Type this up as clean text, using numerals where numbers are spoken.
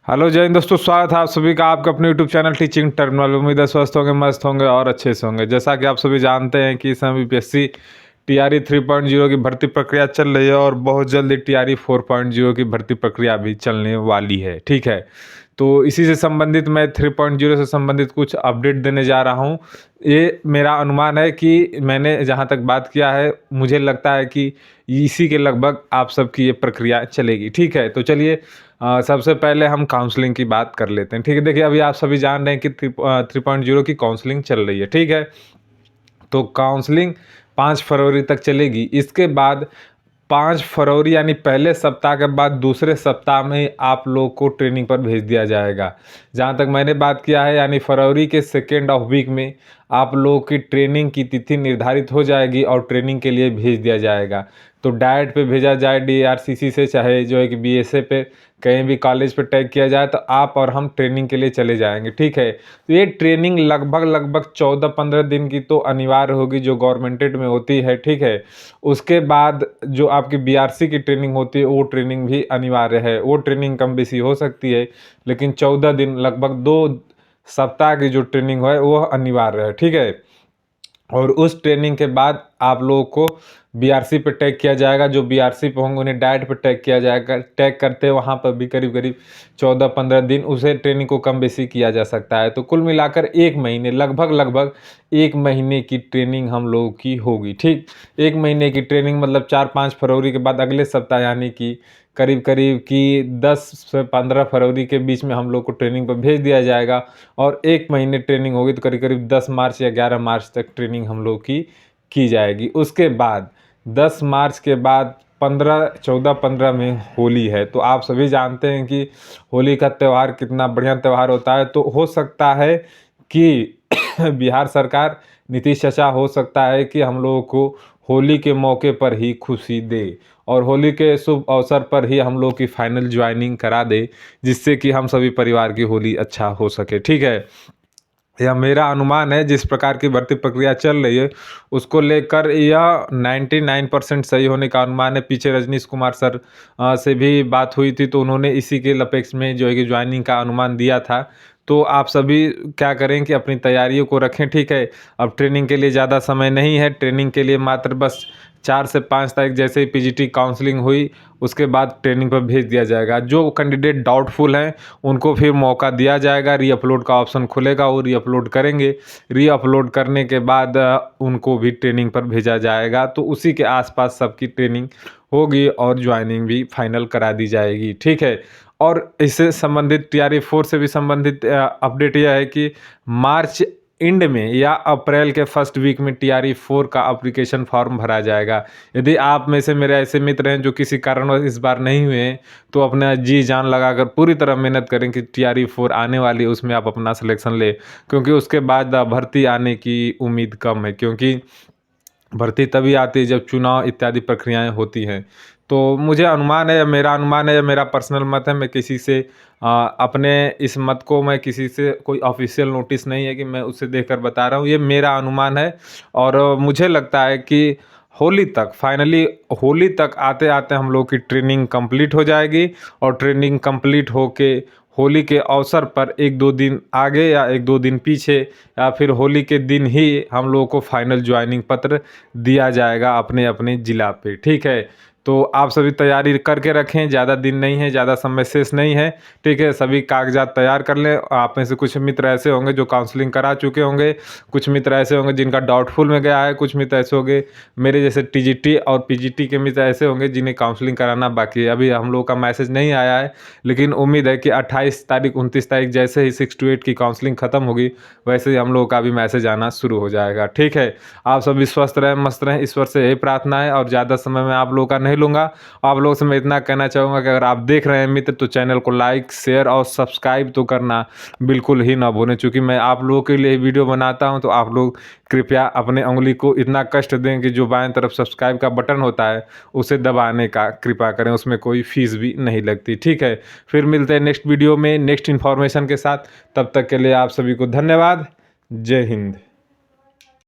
Hello जय हिंद दोस्तों, स्वागत है आप सभी का आपके अपने यूट्यूब चैनल टीचिंग टर्मिनल। उम्मीद है स्वस्थ होंगे, मस्त होंगे और अच्छे से होंगे। जैसा कि आप सभी जानते हैं कि इस समय यूपीएससी टीआरई 3.0 की भर्ती प्रक्रिया चल रही है और बहुत जल्दी टीआरई 4.0 की भर्ती प्रक्रिया भी चलने वाली है। ठीक है, तो इसी से संबंधित मैं 3.0 से संबंधित कुछ अपडेट देने जा रहा हूँ। ये मेरा अनुमान है कि मैंने जहाँ तक बात किया है, मुझे लगता है कि इसी के लगभग आप सबकी ये प्रक्रिया चलेगी। ठीक है, तो चलिए सबसे पहले हम काउंसलिंग की बात कर लेते हैं। ठीक है, देखिए अभी आप सभी जान रहे हैं कि 3.0 की काउंसलिंग चल रही है। ठीक है, तो काउंसलिंग 5 फरवरी तक चलेगी। इसके बाद 5 फरवरी यानी पहले सप्ताह के बाद दूसरे सप्ताह में आप लोग को ट्रेनिंग पर भेज दिया जाएगा। जहाँ तक मैंने बात किया है, यानी फरवरी के सेकेंड ऑफ वीक में आप लोगों की ट्रेनिंग की तिथि निर्धारित हो जाएगी और ट्रेनिंग के लिए भेज दिया जाएगा। तो डायट पे भेजा जाए डीआरसीसी से, चाहे जो है कि बीएसए पे, कहीं भी कॉलेज पे टैग किया जाए, तो आप और हम ट्रेनिंग के लिए चले जाएंगे। ठीक है, तो ये ट्रेनिंग लगभग 14-15 दिन की तो अनिवार्य होगी, जो गवर्नमेंटेड में होती है। ठीक है, उसके बाद जो आपकी बीआरसी की ट्रेनिंग होती है, वो ट्रेनिंग भी अनिवार्य है। वो ट्रेनिंग कम बेसी हो सकती है, लेकिन 14 दिन लगभग 2 सप्ताह की जो ट्रेनिंग है वो अनिवार्य है। ठीक है, और उस ट्रेनिंग के बाद आप लोगों को बीआरसी पे टैग किया जाएगा। जो बीआरसी पे होंगे उन्हें डाइट पे टैग किया जाएगा। टैग करते वहाँ पर भी करीब 14-15 दिन उसे ट्रेनिंग को कम बेसी किया जा सकता है। तो कुल मिलाकर 1 महीने, लगभग 1 महीने की ट्रेनिंग हम लोगों की होगी। ठीक, 1 महीने की ट्रेनिंग मतलब 4-5 फरवरी के बाद अगले सप्ताह यानी कि करीब की 10 से 15 फरवरी के बीच में हम लोग को ट्रेनिंग पर भेज दिया जाएगा। और 1 महीने ट्रेनिंग होगी, तो करीब 10 मार्च या 11 मार्च तक ट्रेनिंग हम लोग की जाएगी। उसके बाद 10 मार्च के बाद 14-15 में होली है। तो आप सभी जानते हैं कि होली का त्यौहार कितना बढ़िया त्यौहार होता है। तो हो सकता है कि बिहार सरकार, नीतीश चाचा, हो सकता है कि हम लोगों को होली के मौके पर ही खुशी दे और होली के शुभ अवसर पर ही हम लोग की फाइनल ज्वाइनिंग करा दे, जिससे कि हम सभी परिवार की होली अच्छा हो सके। ठीक है, यह मेरा अनुमान है। जिस प्रकार की भर्ती प्रक्रिया चल रही है उसको लेकर यह 99% सही होने का अनुमान है। पीछे रजनीश कुमार सर से भी बात हुई थी, तो उन्होंने इसी के लपेक्स में जो है कि ज्वाइनिंग का अनुमान दिया था। तो आप सभी क्या करें कि अपनी तैयारियों को रखें। ठीक है, अब ट्रेनिंग के लिए ज़्यादा समय नहीं है। ट्रेनिंग के लिए मात्र बस 4 से 5 तारीख जैसे ही पीजीटी काउंसलिंग हुई उसके बाद ट्रेनिंग पर भेज दिया जाएगा। जो कैंडिडेट डाउटफुल हैं उनको फिर मौका दिया जाएगा। रीअपलोड का ऑप्शन खुलेगा, वो रीअपलोड करेंगे। रीअपलोड करने के बाद उनको भी ट्रेनिंग पर भेजा जाएगा। तो उसी के आसपास सबकी ट्रेनिंग होगी और ज्वाइनिंग भी फाइनल करा दी जाएगी। ठीक है, और इससे संबंधित टीआरई 4 से भी संबंधित अपडेट यह है कि मार्च एंड में या अप्रैल के फर्स्ट वीक में टीआरई 4 का एप्लीकेशन फॉर्म भरा जाएगा। यदि आप में से मेरे ऐसे मित्र हैं जो किसी कारणवश इस बार नहीं हुए हैं, तो अपना जी जान लगाकर पूरी तरह मेहनत करें कि टीआरई 4 आने वाली है, उसमें आप अपना सिलेक्शन ले, क्योंकि उसके बाद भर्ती आने की उम्मीद कम है। क्योंकि भर्ती तभी आती है जब चुनाव इत्यादि प्रक्रियाएं होती हैं। तो मुझे अनुमान है, मेरा अनुमान है, मेरा पर्सनल मत है। मैं किसी से अपने इस मत को, मैं किसी से कोई ऑफिशियल नोटिस नहीं है कि मैं उसे देखकर बता रहा हूँ, ये मेरा अनुमान है। और मुझे लगता है कि होली तक, फाइनली होली तक आते आते हम लोग की ट्रेनिंग कंप्लीट हो जाएगी। और ट्रेनिंग कंप्लीट होके होली के अवसर पर 1-2 दिन आगे या 1-2 दिन पीछे या फिर होली के दिन ही हम लोगों को फाइनल ज्वाइनिंग पत्र दिया जाएगा अपने अपने ज़िला पे। ठीक है, तो आप सभी तैयारी करके रखें, ज़्यादा दिन नहीं है, ज़्यादा समय शेष नहीं है। ठीक है, सभी कागजात तैयार कर लें। आप में से कुछ मित्र ऐसे होंगे जो काउंसलिंग करा चुके होंगे, कुछ मित्र ऐसे होंगे जिनका डाउटफुल में गया है, कुछ मित्र ऐसे होंगे मेरे जैसे टीजीटी और पीजीटी के मित्र ऐसे होंगे जिन्हें काउंसलिंग कराना बाकी है। अभी हम लोग का मैसेज नहीं आया है, लेकिन उम्मीद है कि 28 तारीख 29 तारीख जैसे ही 6 to 8 की काउंसलिंग ख़त्म होगी, वैसे ही हम लोगों का भी मैसेज आना शुरू हो जाएगा। ठीक है, आप सभी स्वस्थ रहें, मस्त रहें, ईश्वर से यही प्रार्थना है। और ज़्यादा समय में आप लोगों का नहीं लूँगा। आप लोगों से मैं इतना कहना चाहूँगा कि अगर आप देख रहे हैं मित्र, तो चैनल को लाइक, शेयर और सब्सक्राइब तो करना बिल्कुल ही ना भूलें। चूँकि मैं आप लोगों के लिए वीडियो बनाता हूँ, तो आप लोग कृपया अपने उंगली को इतना कष्ट दें कि जो बाएं तरफ सब्सक्राइब का बटन होता है उसे दबाने का कृपा करें। उसमें कोई फीस भी नहीं लगती। ठीक है, फिर मिलते हैं नेक्स्ट वीडियो में नेक्स्ट इन्फॉर्मेशन के साथ। तब तक के लिए आप सभी को धन्यवाद। जय हिंद।